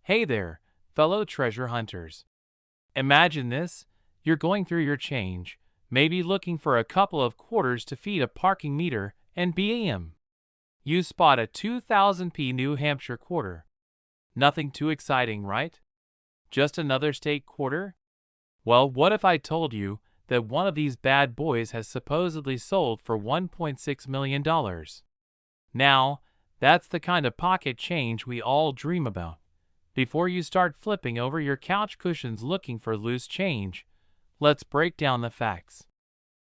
Hey there, fellow treasure hunters. Imagine this, you're going through your change, maybe looking for a couple of quarters to feed a parking meter, and bam! You spot a 2000p New Hampshire quarter. Nothing too exciting, right? Just another state quarter? Well, what if I told you that one of these bad boys has supposedly sold for $1.6 million? Now, that's the kind of pocket change we all dream about. Before you start flipping over your couch cushions looking for loose change, let's break down the facts.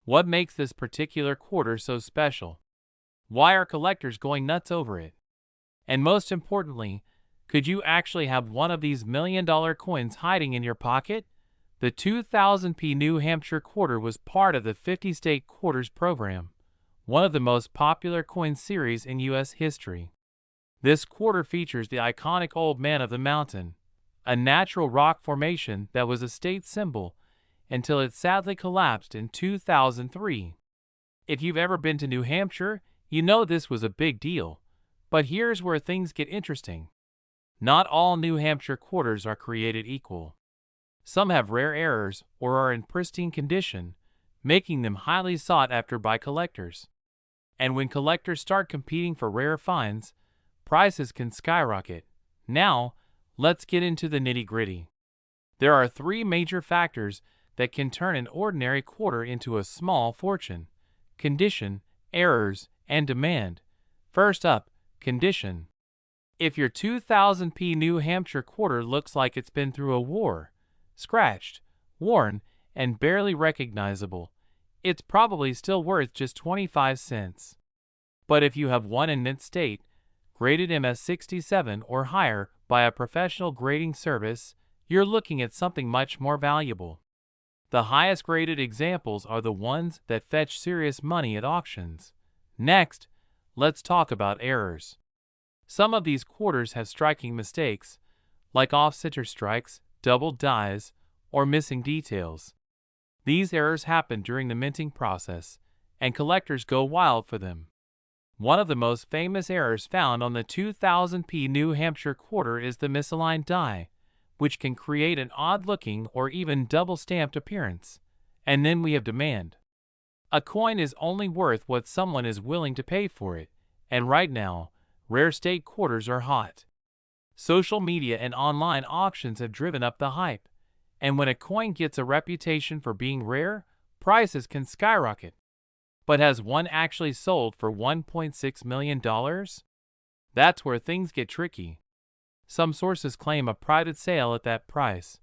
What makes this particular quarter so special? Why are collectors going nuts over it? And most importantly, could you actually have one of these million-dollar coins hiding in your pocket? The 2000p New Hampshire quarter was part of the 50-state quarters program, one of the most popular coin series in U.S. history. This quarter features the iconic Old Man of the Mountain, a natural rock formation that was a state symbol until it sadly collapsed in 2003. If you've ever been to New Hampshire, you know this was a big deal. But here's where things get interesting. Not all New Hampshire quarters are created equal. Some have rare errors or are in pristine condition, making them highly sought after by collectors. And when collectors start competing for rare finds, prices can skyrocket. Now, let's get into the nitty-gritty. There are three major factors that can turn an ordinary quarter into a small fortune: condition, errors, and demand. First up, condition. If your 2000p New Hampshire quarter looks like it's been through a war, scratched, worn, and barely recognizable, it's probably still worth just 25 cents. But if you have one in mint state, graded MS67 or higher by a professional grading service, you're looking at something much more valuable. The highest graded examples are the ones that fetch serious money at auctions. Next, let's talk about errors. Some of these quarters have striking mistakes, like off-center strikes, double dies, or missing details. These errors happen during the minting process, and collectors go wild for them. One of the most famous errors found on the 2000p New Hampshire quarter is the misaligned die, which can create an odd-looking or even double-stamped appearance. And then we have demand. A coin is only worth what someone is willing to pay for it, and right now, rare state quarters are hot. Social media and online auctions have driven up the hype, and when a coin gets a reputation for being rare, prices can skyrocket. But has one actually sold for $1.6 million? That's where things get tricky. Some sources claim a private sale at that price,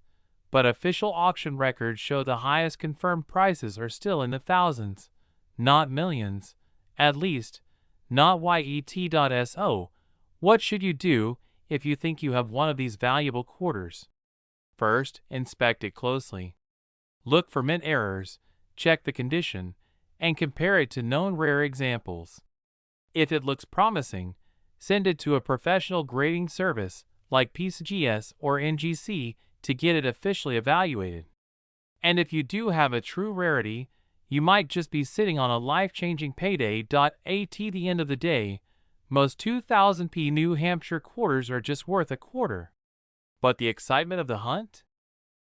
but official auction records show the highest confirmed prices are still in the thousands, not millions, at least, not yet.so. What should you do if you think you have one of these valuable quarters? First, inspect it closely. Look for mint errors, check the condition, and compare it to known rare examples. If it looks promising, send it to a professional grading service like PCGS or NGC to get it officially evaluated. And if you do have a true rarity, you might just be sitting on a life-changing payday. At the end of the day, most 2000p New Hampshire quarters are just worth a quarter. But the excitement of the hunt?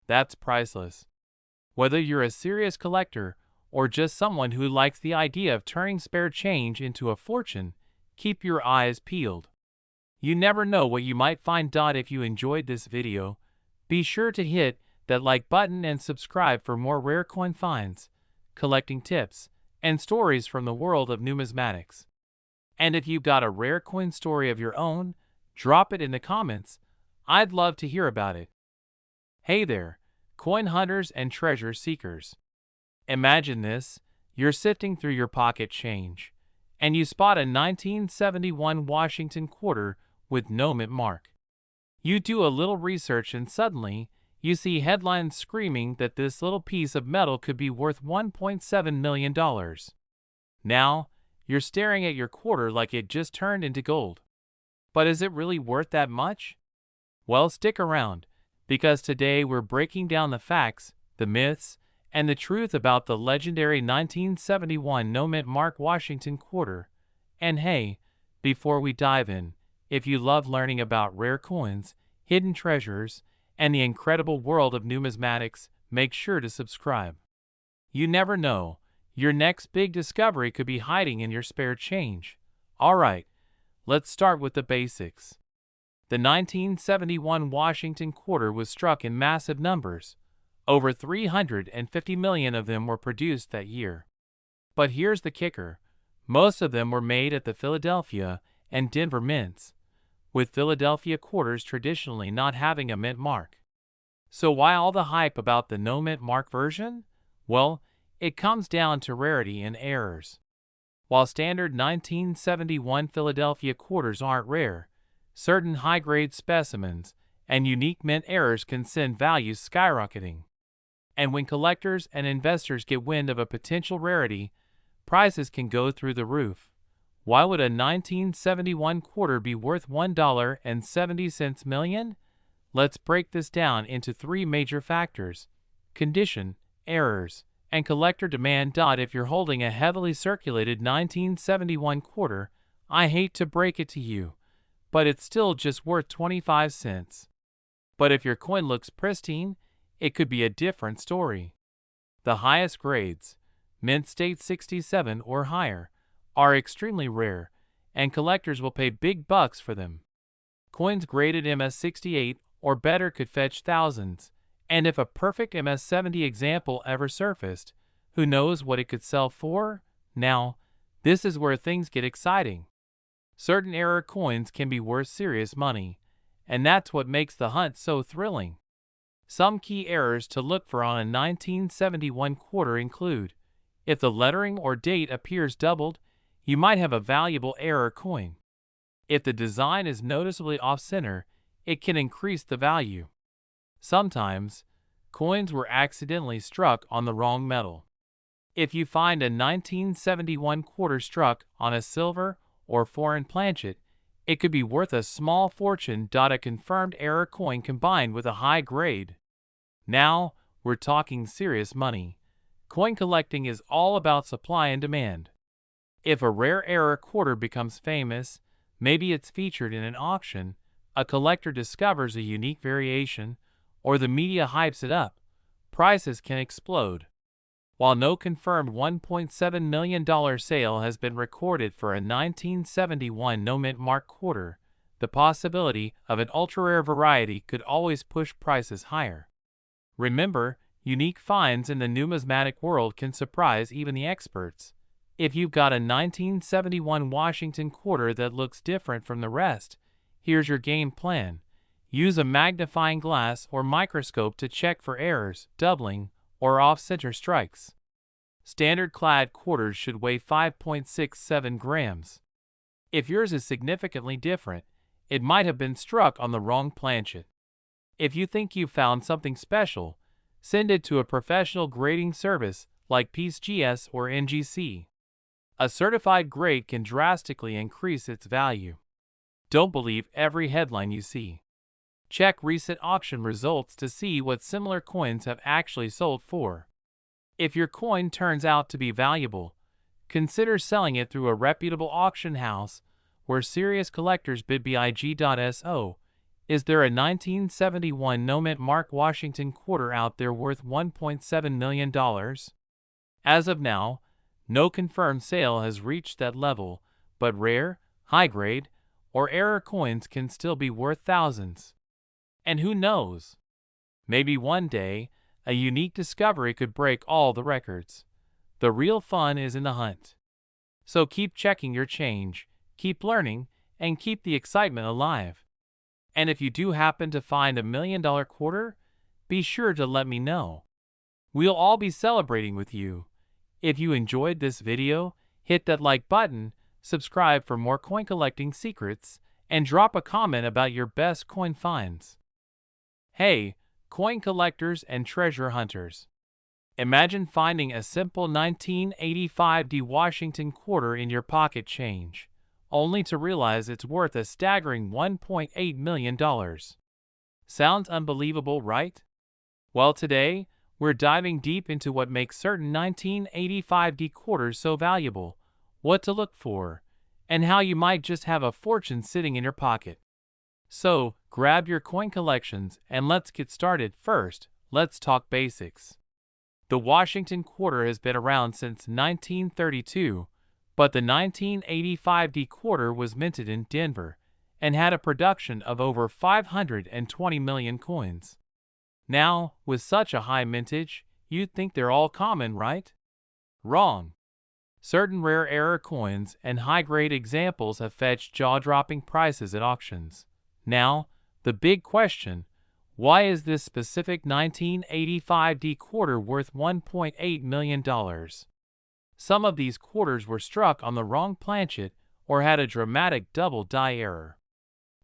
That's priceless. Whether you're a serious collector or just someone who likes the idea of turning spare change into a fortune, keep your eyes peeled. You never know what you might find. If you enjoyed this video, be sure to hit that like button and subscribe for more rare coin finds, collecting tips, and stories from the world of numismatics. And if you've got a rare coin story of your own, drop it in the comments. I'd love to hear about it. Hey there, coin hunters and treasure seekers. Imagine this, you're sifting through your pocket change, and you spot a 1971 Washington quarter with no mint mark. You do a little research and suddenly, you see headlines screaming that this little piece of metal could be worth $1.7 million. Now, you're staring at your quarter like it just turned into gold. But is it really worth that much? Well, stick around, because today we're breaking down the facts, the myths, and the truth about the legendary 1971 no mint mark Washington quarter. And hey, before we dive in, if you love learning about rare coins, hidden treasures, and the incredible world of numismatics, make sure to subscribe. You never know, your next big discovery could be hiding in your spare change. Alright, let's start with the basics. The 1971 Washington quarter was struck in massive numbers. Over 350 million of them were produced that year. But here's the kicker. Most of them were made at the Philadelphia and Denver mints, with Philadelphia quarters traditionally not having a mint mark. So why all the hype about the no mint mark version? Well, it comes down to rarity and errors. While standard 1971 Philadelphia quarters aren't rare, certain high-grade specimens and unique mint errors can send values skyrocketing. And when collectors and investors get wind of a potential rarity, prices can go through the roof. Why would a 1971 quarter be worth $1.70 million? Let's break this down into three major factors: condition, errors, and collector demand. If you're holding a heavily circulated 1971 quarter, I hate to break it to you, but it's still just worth 25 cents. But if your coin looks pristine, it could be a different story. The highest grades, mint state 67 or higher, are extremely rare, and collectors will pay big bucks for them. Coins graded MS68 or better could fetch thousands, and if a perfect MS70 example ever surfaced, who knows what it could sell for? Now, this is where things get exciting. Certain error coins can be worth serious money, and that's what makes the hunt so thrilling. Some key errors to look for on a 1971 quarter include: if the lettering or date appears doubled, you might have a valuable error coin. If the design is noticeably off-center, it can increase the value. Sometimes, coins were accidentally struck on the wrong metal. If you find a 1971 quarter struck on a silver or foreign planchet, it could be worth a small fortune. A confirmed error coin combined with a high grade. Now, we're talking serious money. Coin collecting is all about supply and demand. If a rare error quarter becomes famous, maybe it's featured in an auction, a collector discovers a unique variation, or the media hypes it up, prices can explode. While no confirmed $1.7 million sale has been recorded for a 1971 no mint mark quarter, the possibility of an ultra-rare variety could always push prices higher. Remember, unique finds in the numismatic world can surprise even the experts. If you've got a 1971 Washington quarter that looks different from the rest, here's your game plan. Use a magnifying glass or microscope to check for errors, doubling, or off-center strikes. Standard clad quarters should weigh 5.67 grams. If yours is significantly different, it might have been struck on the wrong planchet. If you think you've found something special, send it to a professional grading service like PCGS or NGC. A certified grade can drastically increase its value. Don't believe every headline you see. Check recent auction results to see what similar coins have actually sold for. If your coin turns out to be valuable, consider selling it through a reputable auction house where serious collectors bid. Big.so. Is there a 1971 no mint mark Washington quarter out there worth $1.7 million? As of now, no confirmed sale has reached that level, but rare, high-grade, or error coins can still be worth thousands. And who knows? Maybe one day, a unique discovery could break all the records. The real fun is in the hunt. So keep checking your change, keep learning, and keep the excitement alive. And if you do happen to find $1 million quarter, be sure to let me know. We'll all be celebrating with you. If you enjoyed this video, hit that like button, subscribe for more coin collecting secrets, and drop a comment about your best coin finds. Hey, coin collectors and treasure hunters. Imagine finding a simple 1985 Washington quarter in your pocket change, only to realize it's worth a staggering $1.8 million. Sounds unbelievable, right? Well, today, we're diving deep into what makes certain 1985 quarters so valuable, what to look for, and how you might just have a fortune sitting in your pocket. So, grab your coin collections and let's get started. First, let's talk basics. The Washington quarter has been around since 1932, but the 1985 D quarter was minted in Denver and had a production of over 520 million coins. Now, with such a high mintage, you'd think they're all common, right? Wrong. Certain rare error coins and high-grade examples have fetched jaw-dropping prices at auctions. Now, the big question: why is this specific 1985 D quarter worth $1.8 million? Some of these quarters were struck on the wrong planchet or had a dramatic double die error.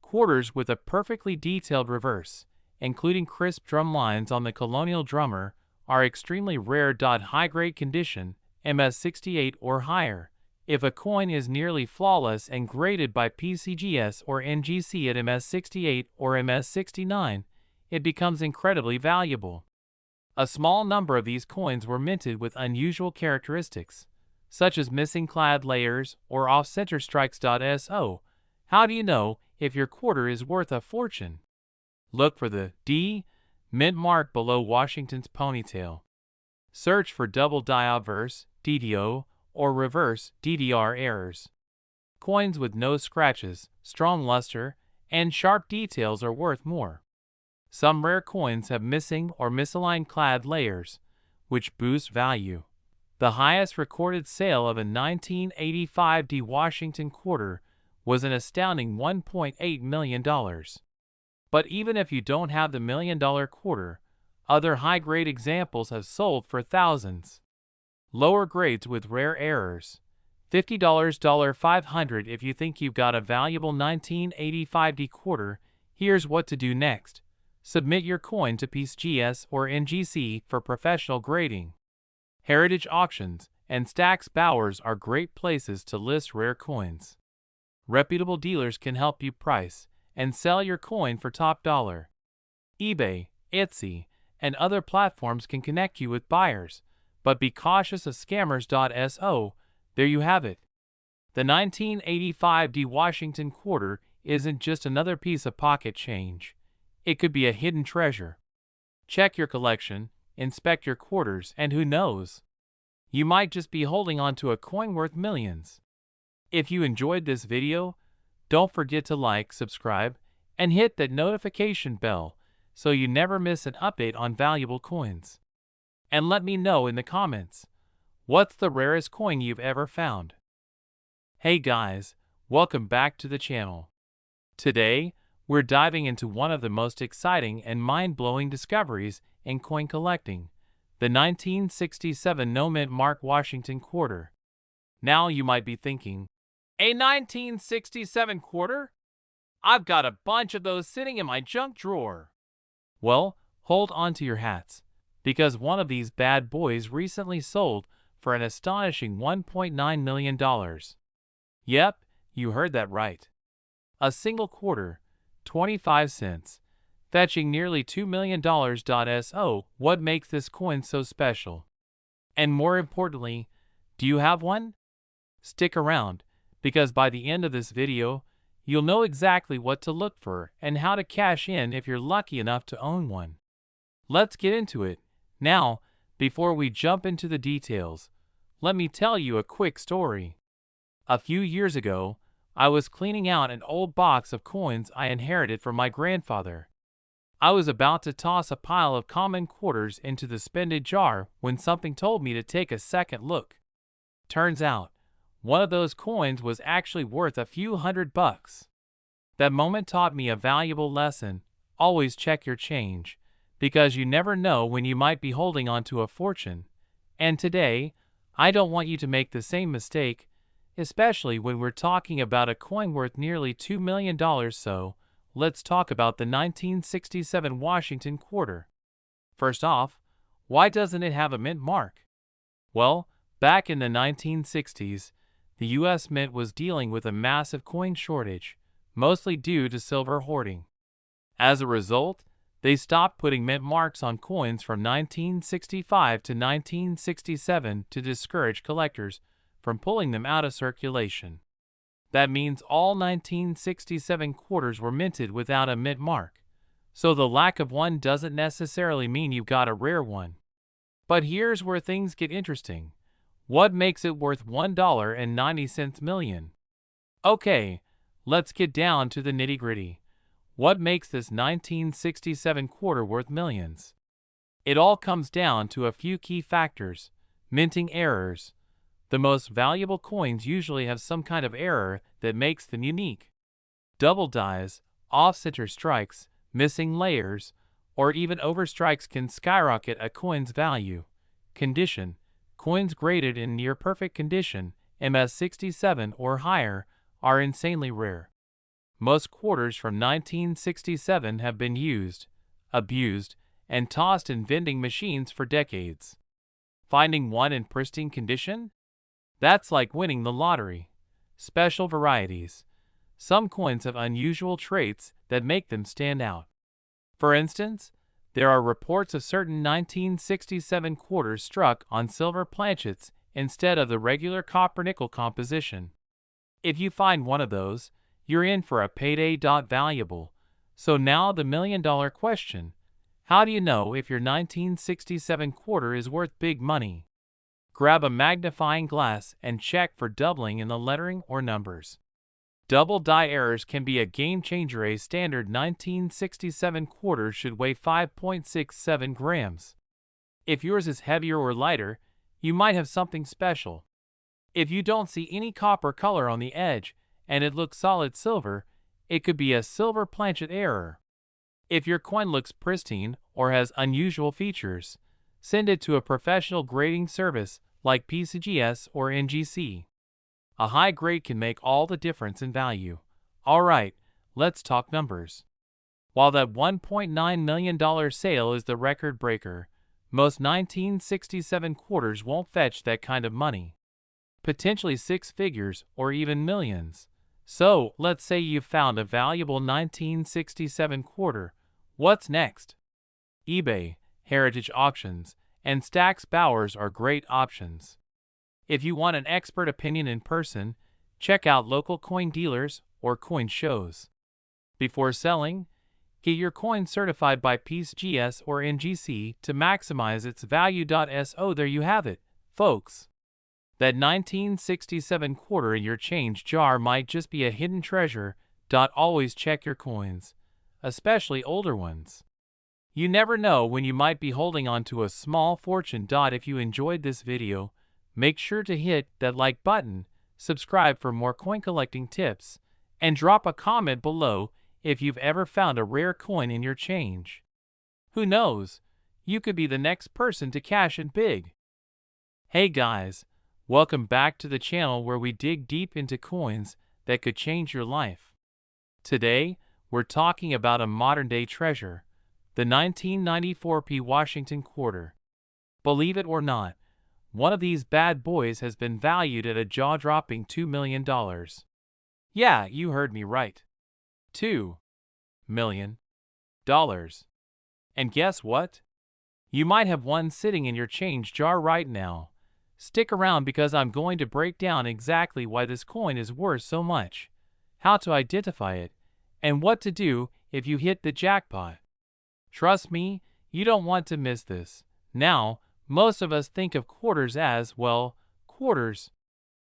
Quarters with a perfectly detailed reverse, including crisp drum lines on the colonial drummer, are extremely rare. High-grade condition, MS68 or higher. If a coin is nearly flawless and graded by PCGS or NGC at MS68 or MS69, it becomes incredibly valuable. A small number of these coins were minted with unusual characteristics, such as missing clad layers or off-center strikes. So, how do you know if your quarter is worth a fortune? Look for the D mint mark below Washington's ponytail. Search for double die obverse DDO or reverse DDR errors. Coins with no scratches, strong luster, and sharp details are worth more. Some rare coins have missing or misaligned clad layers, which boost value. The highest recorded sale of a 1985 D Washington quarter was an astounding $1.8 million. But even if you don't have the $1 million quarter, other high-grade examples have sold for thousands. Lower grades with rare errors. $50 $500. If you think you've got a valuable 1985 D quarter, here's what to do next. Submit your coin to PCGS or NGC for professional grading. Heritage auctions and Stack's Bowers are great places to list rare coins. Reputable dealers can help you price and sell your coin for top dollar. eBay, Etsy, and other platforms can connect you with buyers, but be cautious of scammers. So, there you have it. The 1985 D Washington quarter isn't just another piece of pocket change. It could be a hidden treasure. Check your collection, inspect your quarters, and who knows? You might just be holding on to a coin worth millions. If you enjoyed this video, don't forget to like, subscribe, and hit that notification bell so you never miss an update on valuable coins. And let me know in the comments, what's the rarest coin you've ever found? Hey guys, welcome back to the channel. Today, we're diving into one of the most exciting and mind-blowing discoveries in coin collecting, the 1967 no-mint mark Washington quarter. Now you might be thinking, a 1967 quarter? I've got a bunch of those sitting in my junk drawer. Well, hold on to your hats, because one of these bad boys recently sold for an astonishing $1.9 million. Yep, you heard that right. A single quarter, 25 cents, fetching nearly $2 million. So, what makes this coin so special? And more importantly, do you have one? Stick around, because by the end of this video, you'll know exactly what to look for and how to cash in if you're lucky enough to own one. Let's get into it. Now, before we jump into the details, let me tell you a quick story. A few years ago, I was cleaning out an old box of coins I inherited from my grandfather. I was about to toss a pile of common quarters into the spended jar when something told me to take a second look. Turns out, one of those coins was actually worth a few $100. That moment taught me a valuable lesson: always check your change, because you never know when you might be holding on to a fortune. And today, I don't want you to make the same mistake, especially when we're talking about a coin worth nearly $2 million. So, let's talk about the 1967 Washington quarter. First off, why doesn't it have a mint mark? Well, back in the 1960s, the U.S. Mint was dealing with a massive coin shortage, mostly due to silver hoarding. As a result, they stopped putting mint marks on coins from 1965 to 1967 to discourage collectors from pulling them out of circulation. That means all 1967 quarters were minted without a mint mark, so the lack of one doesn't necessarily mean you got a rare one. But here's where things get interesting. What makes it worth $1.90 million? Okay, let's get down to the nitty-gritty. What makes this 1967 quarter worth millions? It all comes down to a few key factors. Minting errors. The most valuable coins usually have some kind of error that makes them unique. Double dies, off-center strikes, missing layers, or even overstrikes can skyrocket a coin's value. Condition. Coins graded in near-perfect condition, MS67 or higher, are insanely rare. Most quarters from 1967 have been used, abused, and tossed in vending machines for decades. Finding one in pristine condition? That's like winning the lottery. Special varieties. Some coins have unusual traits that make them stand out. For instance, there are reports of certain 1967 quarters struck on silver planchets instead of the regular copper-nickel composition. If you find one of those, you're in for a payday. Valuable. So now the million-dollar question. How do you know if your 1967 quarter is worth big money? Grab a magnifying glass and check for doubling in the lettering or numbers. Double die errors can be a game changer. A standard 1967 quarter should weigh 5.67 grams. If yours is heavier or lighter, you might have something special. If you don't see any copper color on the edge and it looks solid silver, it could be a silver planchet error. If your coin looks pristine or has unusual features, send it to a professional grading service like PCGS or NGC. A high grade can make all the difference in value. Alright, let's talk numbers. While that $1.9 million sale is the record breaker, most 1967 quarters won't fetch that kind of money. Potentially six figures or even millions. So, let's say you've found a valuable 1967 quarter. What's next? eBay, Heritage Auctions, and Stack's Bowers are great options. If you want an expert opinion in person, check out local coin dealers or coin shows. Before selling, get your coin certified by PCGS or NGC to maximize its value. So there you have it, folks. That 1967 quarter in your change jar might just be a hidden treasure. Always check your coins, especially older ones. You never know when you might be holding on to a small fortune. If you enjoyed this video, make sure to hit that like button, subscribe for more coin collecting tips, and drop a comment below if you've ever found a rare coin in your change. Who knows, you could be the next person to cash in big. Hey guys, welcome back to the channel where we dig deep into coins that could change your life. Today, we're talking about a modern-day treasure, the 1994 Washington quarter. Believe it or not, one of these bad boys has been valued at a jaw-dropping $2 million. Yeah, you heard me right. $2 million. And guess what? You might have one sitting in your change jar right now. Stick around because I'm going to break down exactly why this coin is worth so much, how to identify it, and what to do if you hit the jackpot. Trust me, you don't want to miss this. Now, most of us think of quarters as, well, quarters.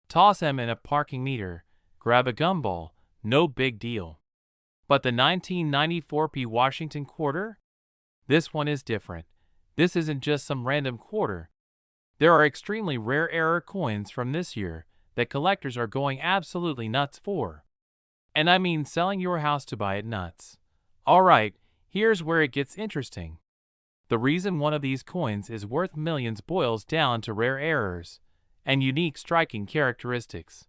Toss them in a parking meter, grab a gumball, no big deal. But the 1994 Washington quarter? This one is different. This isn't just some random quarter. There are extremely rare error coins from this year that collectors are going absolutely nuts for. And I mean selling your house to buy it nuts. Alright, here's where it gets interesting. The reason one of these coins is worth millions boils down to rare errors and unique striking characteristics.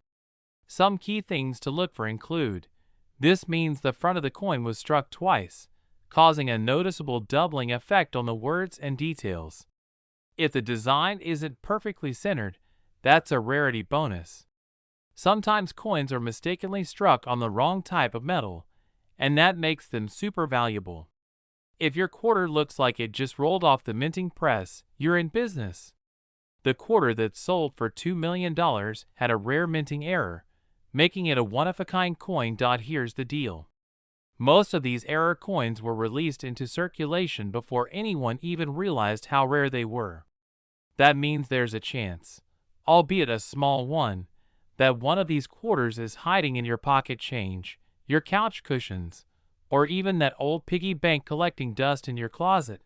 Some key things to look for include: this means the front of the coin was struck twice, causing a noticeable doubling effect on the words and details. If the design isn't perfectly centered, that's a rarity bonus. Sometimes coins are mistakenly struck on the wrong type of metal, and that makes them super valuable. If your quarter looks like it just rolled off the minting press, you're in business. The quarter that sold for $2 million had a rare minting error, making it a one-of-a-kind coin. Here's the deal. Most of these error coins were released into circulation before anyone even realized how rare they were. That means there's a chance, albeit a small one, that one of these quarters is hiding in your pocket change, your couch cushions, or even that old piggy bank collecting dust in your closet.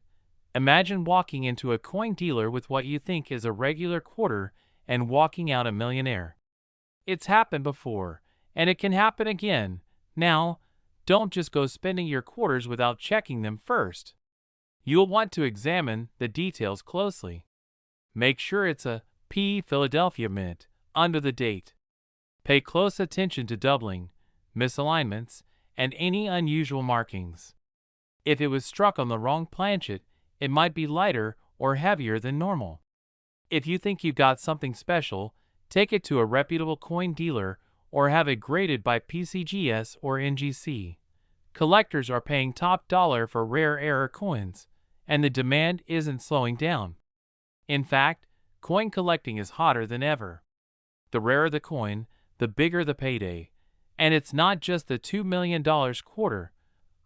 Imagine walking into a coin dealer with what you think is a regular quarter and walking out a millionaire. It's happened before, and it can happen again. Now, don't just go spending your quarters without checking them first. You'll want to examine the details closely. Make sure it's a P Philadelphia mint under the date. Pay close attention to doubling, misalignments, and any unusual markings. If it was struck on the wrong planchet, it might be lighter or heavier than normal. If you think you've got something special, take it to a reputable coin dealer or have it graded by PCGS or NGC. Collectors are paying top dollar for rare error coins, and the demand isn't slowing down. In fact, coin collecting is hotter than ever. The rarer the coin, the bigger the payday. And it's not just the $2 million quarter.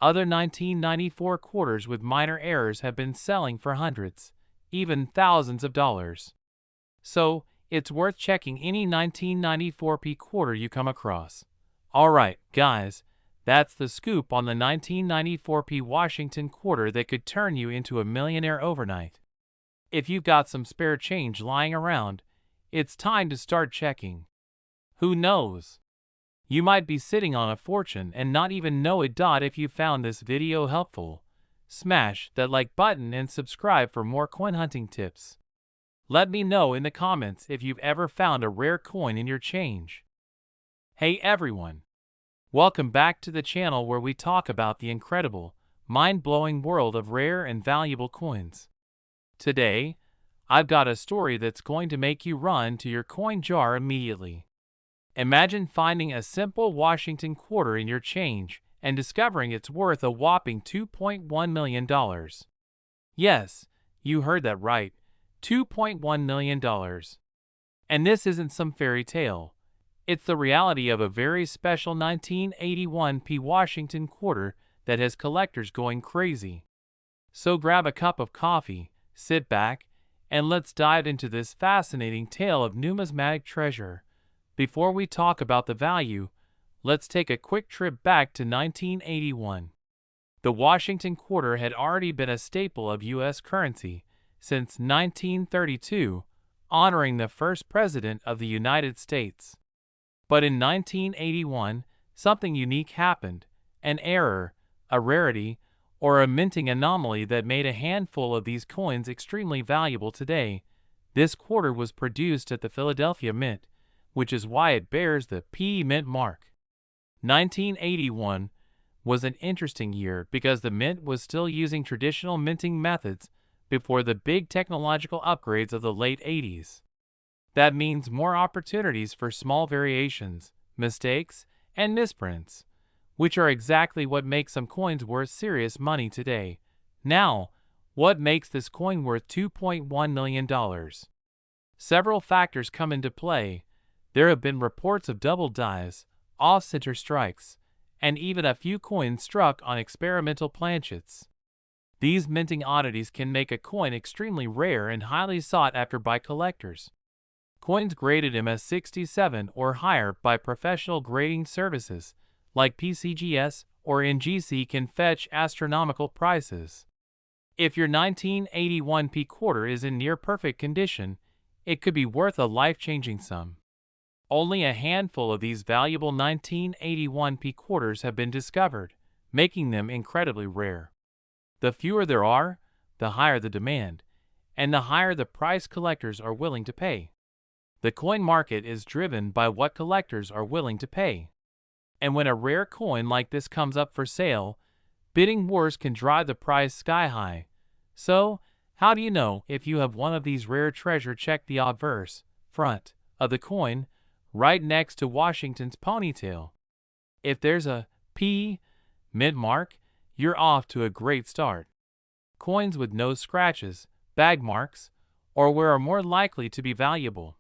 Other 1994 quarters with minor errors have been selling for hundreds, even thousands of dollars. So, it's worth checking any 1994p quarter you come across. Alright, guys, that's the scoop on the 1994p Washington quarter that could turn you into a millionaire overnight. If you've got some spare change lying around, it's time to start checking. Who knows? You might be sitting on a fortune and not even know it. If you found this video helpful, smash that like button and subscribe for more coin hunting tips. Let me know in the comments if you've ever found a rare coin in your change. Hey everyone! Welcome back to the channel where we talk about the incredible, mind-blowing world of rare and valuable coins. Today, I've got a story that's going to make you run to your coin jar immediately. Imagine finding a simple Washington quarter in your change and discovering it's worth a whopping $2.1 million. Yes, you heard that right, $2.1 million. And this isn't some fairy tale. It's the reality of a very special 1981p Washington quarter that has collectors going crazy. So grab a cup of coffee, sit back, and let's dive into this fascinating tale of numismatic treasure. Before we talk about the value, let's take a quick trip back to 1981. The Washington quarter had already been a staple of U.S. currency since 1932, honoring the first president of the United States. But in 1981, something unique happened, an error, a rarity, or a minting anomaly that made a handful of these coins extremely valuable today. This quarter was produced at the Philadelphia Mint, which is why it bears the P Mint mark. 1981 was an interesting year because the Mint was still using traditional minting methods before the big technological upgrades of the late 80s. That means more opportunities for small variations, mistakes, and misprints, which are exactly what makes some coins worth serious money today. Now, what makes this coin worth $2.1 million? Several factors come into play. There have been reports of double dies, off-center strikes, and even a few coins struck on experimental planchets. These minting oddities can make a coin extremely rare and highly sought after by collectors. Coins graded MS67 or higher by professional grading services like PCGS or NGC can fetch astronomical prices. If your 1981p quarter is in near-perfect condition, it could be worth a life-changing sum. Only a handful of these valuable 1981p quarters have been discovered, making them incredibly rare. The fewer there are, the higher the demand, and the higher the price collectors are willing to pay. The coin market is driven by what collectors are willing to pay. And when a rare coin like this comes up for sale, bidding wars can drive the price sky high. So, how do you know if you have one of these rare treasure? Check the obverse front of the coin, right next to Washington's ponytail. If there's a P Mint mark, you're off to a great start. Coins with no scratches, bag marks, or where are more likely to be valuable.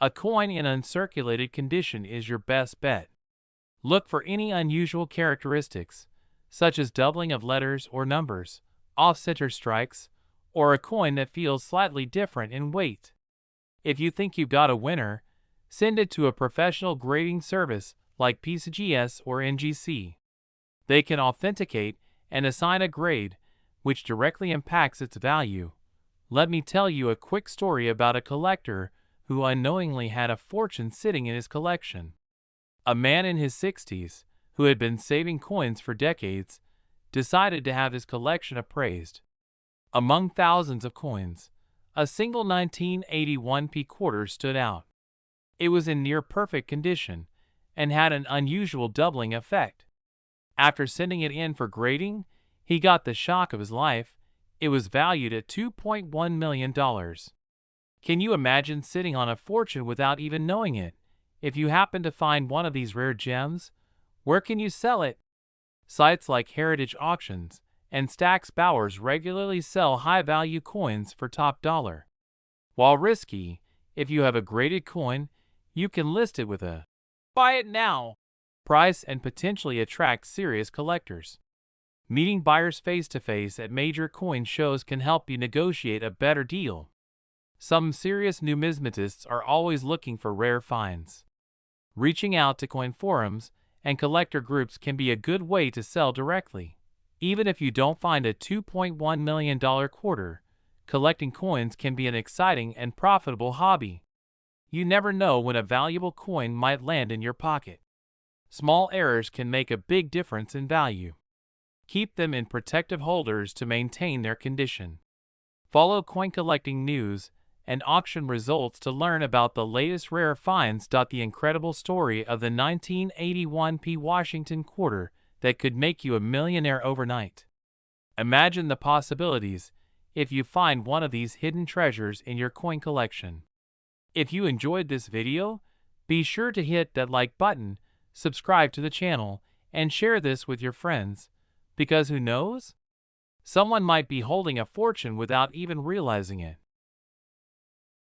A coin in uncirculated condition is your best bet. Look for any unusual characteristics, such as doubling of letters or numbers, off-center strikes, or a coin that feels slightly different in weight. If you think you've got a winner, send it to a professional grading service like PCGS or NGC. They can authenticate and assign a grade, which directly impacts its value. Let me tell you a quick story about a collector who unknowingly had a fortune sitting in his collection. A man in his 60s, who had been saving coins for decades, decided to have his collection appraised. Among thousands of coins, a single 1981 quarter stood out. It was in near perfect condition and had an unusual doubling effect. After sending it in for grading, he got the shock of his life. It was valued at $2.1 million. Can you imagine sitting on a fortune without even knowing it? If you happen to find one of these rare gems, where can you sell it? Sites like Heritage Auctions and Stack's Bowers regularly sell high-value coins for top dollar. While risky, if you have a graded coin, you can list it with a "buy it now" price and potentially attract serious collectors. Meeting buyers face-to-face at major coin shows can help you negotiate a better deal. Some serious numismatists are always looking for rare finds. Reaching out to coin forums and collector groups can be a good way to sell directly. Even if you don't find a $2.1 million quarter, collecting coins can be an exciting and profitable hobby. You never know when a valuable coin might land in your pocket. Small errors can make a big difference in value. Keep them in protective holders to maintain their condition. Follow coin collecting news and auction results to learn about the latest rare finds. The incredible story of the 1981 Washington quarter that could make you a millionaire overnight. Imagine the possibilities if you find one of these hidden treasures in your coin collection. If you enjoyed this video, be sure to hit that like button, subscribe to the channel, and share this with your friends, because who knows? Someone might be holding a fortune without even realizing it.